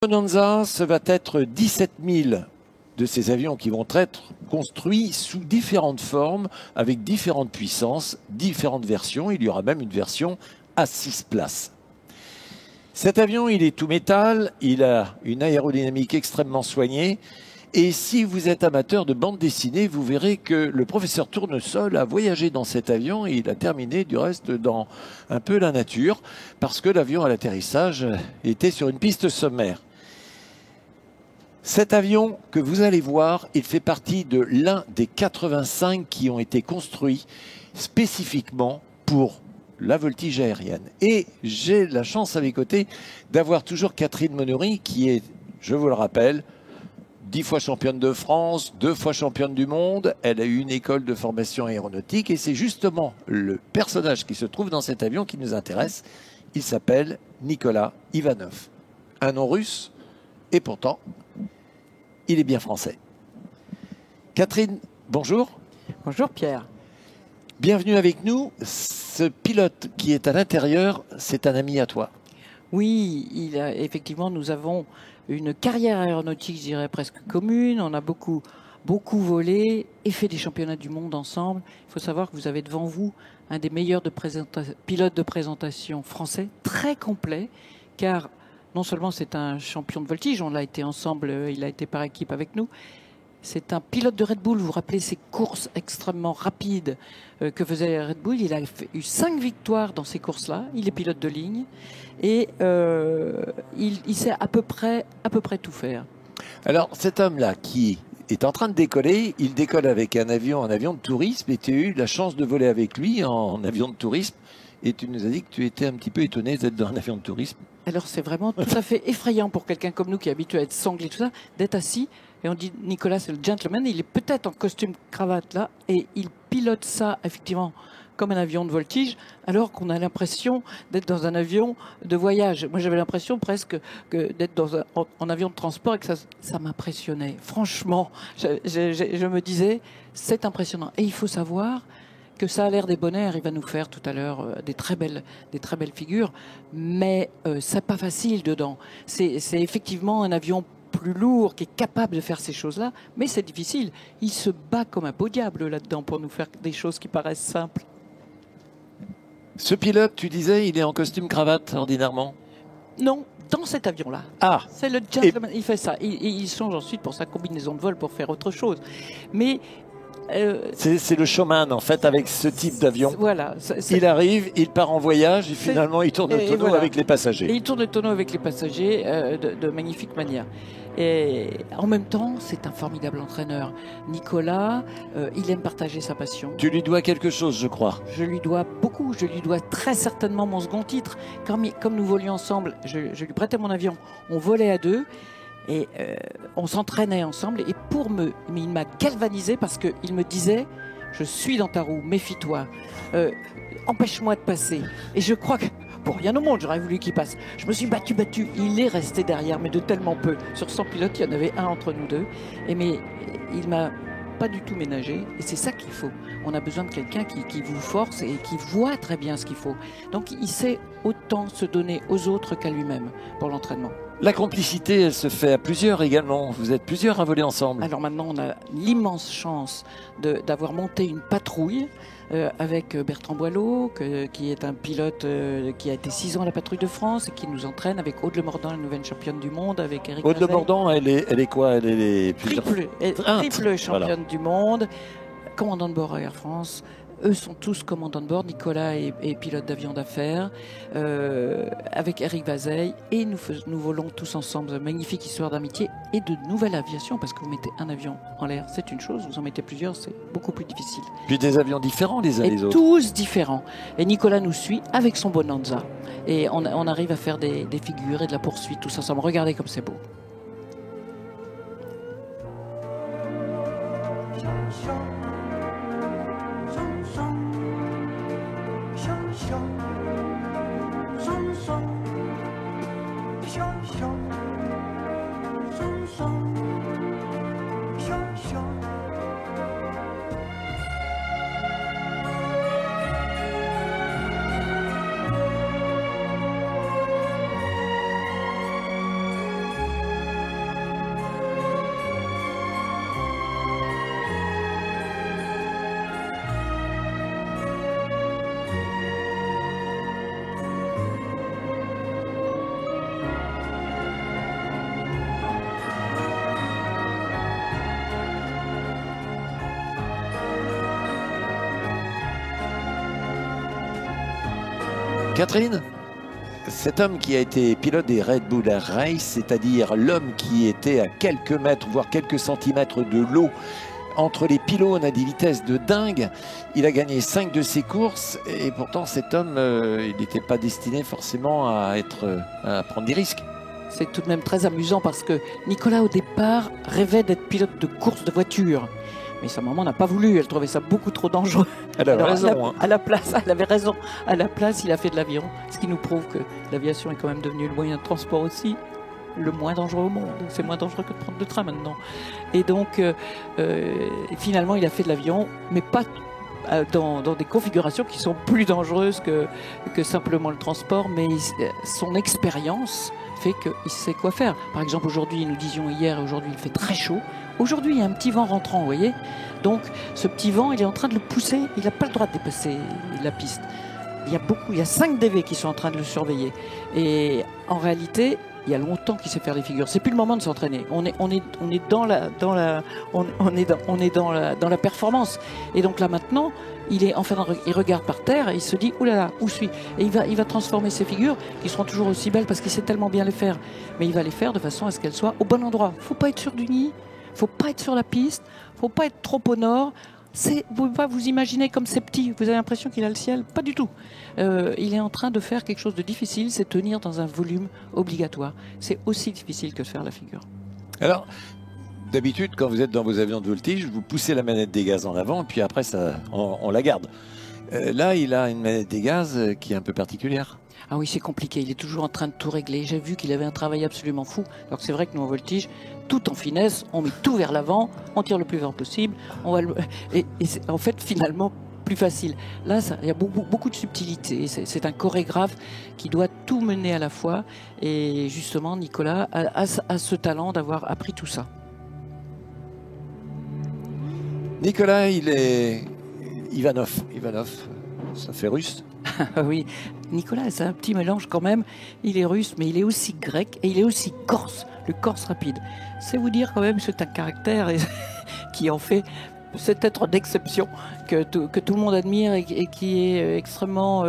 Bonanza, ce va être 17 000 de ces avions qui vont être construits sous différentes formes, avec différentes puissances, différentes versions. Il y aura même une version à 6 places. Cet avion, il est tout métal, il a une aérodynamique extrêmement soignée. Et si vous êtes amateur de bande dessinée, vous verrez que le professeur Tournesol a voyagé dans cet avion et il a terminé du reste dans un peu la nature, parce que l'avion à l'atterrissage était sur une piste sommaire. Cet avion que vous allez voir, il fait partie de l'un des 85 qui ont été construits spécifiquement pour la voltige aérienne. Et j'ai la chance à mes côtés d'avoir toujours Catherine Monory qui est, je vous le rappelle, 10 fois championne de France, 2 fois championne du monde. Elle a eu une école de formation aéronautique et c'est justement le personnage qui se trouve dans cet avion qui nous intéresse. Il s'appelle Nicolas Ivanov. Un nom russe et pourtant, il est bien français. Catherine, bonjour. Bonjour Pierre. Bienvenue avec nous. Ce pilote qui est à l'intérieur, c'est un ami à toi. Oui, effectivement, nous avons une carrière aéronautique, je dirais, presque commune. On a beaucoup volé et fait des championnats du monde ensemble. Il faut savoir que vous avez devant vous un des meilleurs pilotes de présentation français, très complet, car non seulement c'est un champion de voltige, on l'a été ensemble, il a été par équipe avec nous. C'est un pilote de Red Bull. Vous vous rappelez ces courses extrêmement rapides que faisait Red Bull. Il a eu 5 victoires dans ces courses-là. Il est pilote de ligne et il sait à peu près tout faire. Alors cet homme-là qui est en train de décoller, il décolle avec un avion de tourisme et tu as eu la chance de voler avec lui en avion de tourisme. Et tu nous as dit que tu étais un petit peu étonné d'être dans un avion de tourisme. Alors c'est vraiment tout à fait effrayant pour quelqu'un comme nous qui est habitué à être sanglé, tout ça, d'être assis. Et on dit, Nicolas, c'est le gentleman. Il est peut-être en costume cravate là. Et il pilote ça, effectivement, comme un avion de voltige, alors qu'on a l'impression d'être dans un avion de voyage. Moi, j'avais l'impression presque d'être en avion de transport et que ça m'impressionnait. Franchement, je me disais, c'est impressionnant. Et il faut savoir que ça a l'air débonnaire. Il va nous faire tout à l'heure des très belles figures. Mais c'est pas facile dedans. C'est effectivement un avion plus lourd, qui est capable de faire ces choses-là, mais c'est difficile. Il se bat comme un beau diable là-dedans pour nous faire des choses qui paraissent simples. Ce pilote, tu disais, il est en costume cravate ordinairement? Non, dans cet avion-là. Ah. C'est le gentleman, il fait ça. Il change ensuite pour sa combinaison de vol pour faire autre chose. Mais c'est le showman en fait avec ce type d'avion. Voilà. Il arrive, il part en voyage et finalement il tourne le tonneau avec les passagers. Et il tourne le tonneau avec les passagers de magnifique manière. Et en même temps, c'est un formidable entraîneur. Nicolas, il aime partager sa passion. Tu lui dois quelque chose, je crois. Je lui dois beaucoup. Je lui dois très certainement mon second titre. Comme nous volions ensemble, je lui prêtais mon avion. On volait à deux. Et on s'entraînait ensemble et mais il m'a galvanisé parce qu'il me disait, je suis dans ta roue, méfie-toi, empêche-moi de passer. Et je crois que, pour rien au monde, j'aurais voulu qu'il passe. Je me suis battu, il est resté derrière, mais de tellement peu. Sur 100 pilotes, il y en avait un entre nous deux. Mais il m'a pas du tout ménagé et c'est ça qu'il faut. On a besoin de quelqu'un qui vous force et qui voit très bien ce qu'il faut. Donc il sait autant se donner aux autres qu'à lui-même pour l'entraînement. La complicité, elle se fait à plusieurs également. Vous êtes plusieurs à voler ensemble. Alors maintenant, on a l'immense chance d'avoir monté une patrouille avec Bertrand Boileau, qui est un pilote qui a été 6 ans à la patrouille de France et qui nous entraîne avec Aude Le Mordant, la nouvelle championne du monde, avec Eric Aude Le Mordant, elle est quoi? Elle est triple championne du monde, commandant de bord à Air France. Eux sont tous commandants de bord. Nicolas est pilote d'avion d'affaires avec Eric Vazeille. Et nous volons tous ensemble. Magnifique histoire d'amitié et de nouvelle aviation. Parce que vous mettez un avion en l'air, c'est une chose. Vous en mettez plusieurs, c'est beaucoup plus difficile. Puis des avions différents les uns les autres. Tous différents. Et Nicolas nous suit avec son Bonanza. Et on arrive à faire des figures et de la poursuite tous ensemble. Regardez comme c'est beau. Catherine, cet homme qui a été pilote des Red Bull Air Race, c'est-à-dire l'homme qui était à quelques mètres, voire quelques centimètres de l'eau, entre les pylônes à des vitesses de dingue, il a gagné 5 de ses courses et pourtant cet homme, il n'était pas destiné forcément à prendre des risques. C'est tout de même très amusant parce que Nicolas, au départ, rêvait d'être pilote de course de voiture. Mais sa maman n'a pas voulu, elle trouvait ça beaucoup trop dangereux. Elle avait raison. À la place, elle avait raison. À la place, il a fait de l'avion, ce qui nous prouve que l'aviation est quand même devenue le moyen de transport aussi le moins dangereux au monde. C'est moins dangereux que de prendre le train maintenant. Et donc, finalement, il a fait de l'avion, mais pas dans des configurations qui sont plus dangereuses que simplement le transport, mais son expérience fait qu'il sait quoi faire. Par exemple, aujourd'hui, nous disions hier, aujourd'hui il fait très chaud. Aujourd'hui, il y a un petit vent rentrant, vous voyez. Donc, ce petit vent, il est en train de le pousser. Il n'a pas le droit de dépasser la piste. Il y a 5 DV qui sont en train de le surveiller. Et en réalité, il y a longtemps qu'il sait faire les figures. C'est plus le moment de s'entraîner. On est dans la performance. Et donc là maintenant, il regarde par terre et il se dit oulala, où suis-je? Et il va transformer ses figures qui seront toujours aussi belles parce qu'il sait tellement bien les faire. Mais il va les faire de façon à ce qu'elles soient au bon endroit. Faut pas être sur du nid, faut pas être sur la piste, faut pas être trop au nord. Vous ne pouvez pas vous imaginer comme c'est petit. Vous avez l'impression qu'il a le ciel. Pas du tout. Il est en train de faire quelque chose de difficile, c'est tenir dans un volume obligatoire. C'est aussi difficile que de faire la figure. Alors, d'habitude, quand vous êtes dans vos avions de voltige, vous poussez la manette des gaz en avant, et puis après, on la garde. Là, il a une manette des gaz qui est un peu particulière. Ah oui, c'est compliqué. Il est toujours en train de tout régler. J'ai vu qu'il avait un travail absolument fou. Alors que c'est vrai que nous, en voltige, tout en finesse, on met tout vers l'avant, on tire le plus fort possible. Et c'est en fait, finalement, plus facile. Là, il y a beaucoup de subtilité. C'est un chorégraphe qui doit tout mener à la fois. Et justement, Nicolas a ce talent d'avoir appris tout ça. Nicolas, il est Ivanov. Ivanov, ça fait russe. Oui, Nicolas, c'est un petit mélange quand même. Il est russe, mais il est aussi grec et il est aussi corse, le corse rapide. C'est vous dire quand même que c'est un caractère qui en fait cet être d'exception que tout le monde admire et qui est extrêmement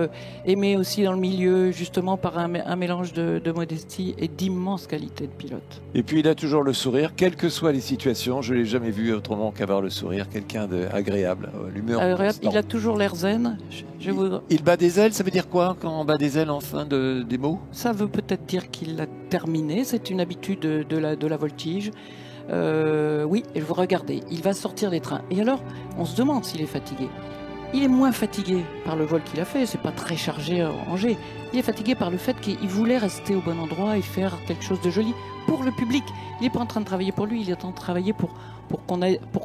aimé aussi dans le milieu, justement par un mélange de modestie et d'immense qualité de pilote. Et puis il a toujours le sourire, quelles que soient les situations. Je ne l'ai jamais vu autrement qu'avoir le sourire, quelqu'un d'agréable, l'humeur. Il a toujours l'air zen. Il bat des ailes, ça veut dire quoi quand on bat des ailes en fin des mots? Ça veut peut-être dire qu'il a terminé, c'est une habitude de la voltige. Oui, et vous regardez, il va sortir des trains. Et alors, on se demande s'il est fatigué. Il est moins fatigué par le vol qu'il a fait, c'est pas très chargé à Angers. Il est fatigué par le fait qu'il voulait rester au bon endroit et faire quelque chose de joli pour le public. Il n'est pas en train de travailler pour lui, il est en train de travailler pour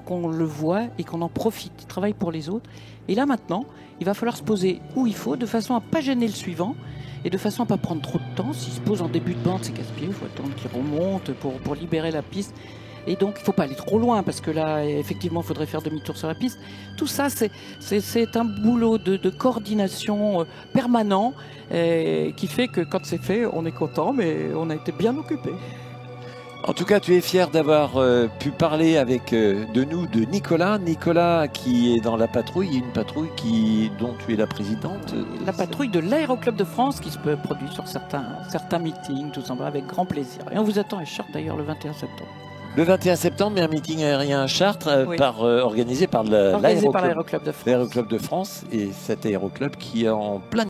qu'on le voie et qu'on en profite. Il travaille pour les autres. Et là maintenant, il va falloir se poser où il faut, de façon à pas gêner le suivant. Et de façon à ne pas prendre trop de temps. S'il se pose en début de bande, c'est casse-pied, il faut attendre qu'il remonte pour libérer la piste. Et donc, il ne faut pas aller trop loin, parce que là, effectivement, il faudrait faire demi-tour sur la piste. Tout ça, c'est un boulot de coordination permanent qui fait que quand c'est fait, on est content, mais on a été bien occupé. En tout cas, tu es fier d'avoir pu parler avec de Nicolas. Nicolas qui est dans la patrouille, une patrouille dont tu es la présidente. La patrouille de l'Aéroclub de France qui se peut produire sur certains meetings, tout ça, avec grand plaisir. Et on vous attend à Chartres d'ailleurs le 21 septembre. Le 21 septembre, il y a un meeting aérien à Chartres oui. Organisé par l'Aéroclub de France. L'Aéroclub de France et cet aéroclub qui est en plein